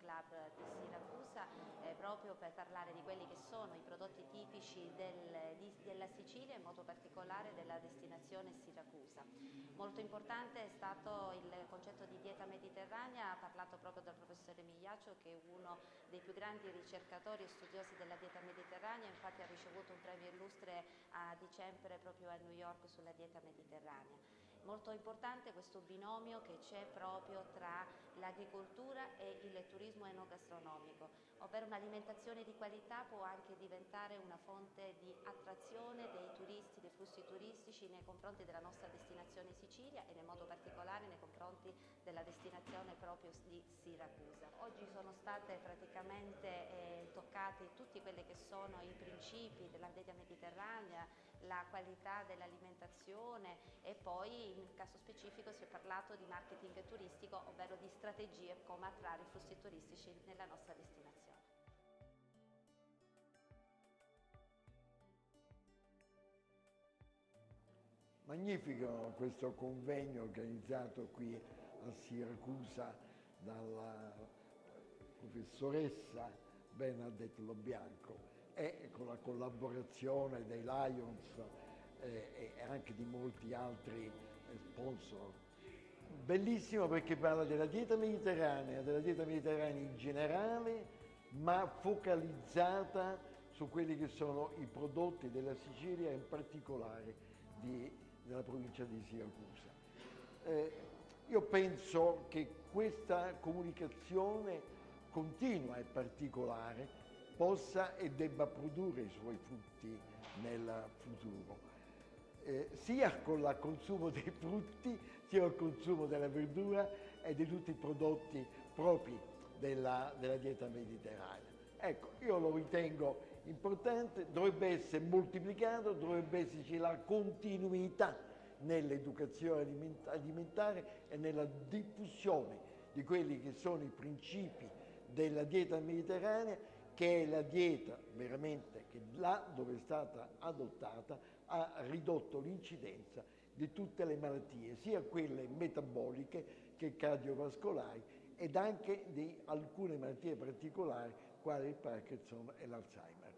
Club di Siracusa, proprio per parlare di quelli che sono i prodotti tipici della Sicilia, in modo particolare della destinazione Siracusa. Molto importante è stato il concetto di dieta mediterranea, parlato proprio dal professore Migliaccio, che è uno dei più grandi ricercatori e studiosi della dieta mediterranea. Infatti ha ricevuto un premio illustre a dicembre proprio a New York sulla dieta mediterranea. Molto importante questo binomio che c'è proprio tra l'agricoltura e il turismo enogastronomico, ovvero un'alimentazione di qualità può anche diventare una fonte di attrazione dei turisti, dei flussi turistici nei confronti della nostra destinazione Sicilia e in modo particolare nei confronti della destinazione proprio di Siracusa. Oggi sono state praticamente toccati tutti quelli che sono i principi della dieta mediterranea, la qualità dell'alimentazione e poi nel caso specifico si è parlato di marketing turistico, ovvero di strategie come attrarre i flussi turistici nella nostra destinazione. Magnifico questo convegno organizzato qui a Siracusa dalla professoressa Bernadette Lobianco e con la collaborazione dei Lions e anche di molti altri sponsor. Bellissimo perché parla della dieta mediterranea in generale, ma focalizzata su quelli che sono i prodotti della Sicilia, in particolare della provincia di Siracusa. Io penso che questa comunicazione continua e particolare possa e debba produrre i suoi frutti nel futuro. Sia con il consumo dei frutti, sia col consumo della verdura e di tutti i prodotti propri della dieta mediterranea. Ecco, io lo ritengo importante, dovrebbe essere moltiplicato, dovrebbe esserci la continuità nell'educazione alimentare e nella diffusione di quelli che sono i principi della dieta mediterranea, che è la dieta veramente che là dove è stata adottata ha ridotto l'incidenza di tutte le malattie, sia quelle metaboliche che cardiovascolari ed anche di alcune malattie particolari quali il Parkinson e l'Alzheimer.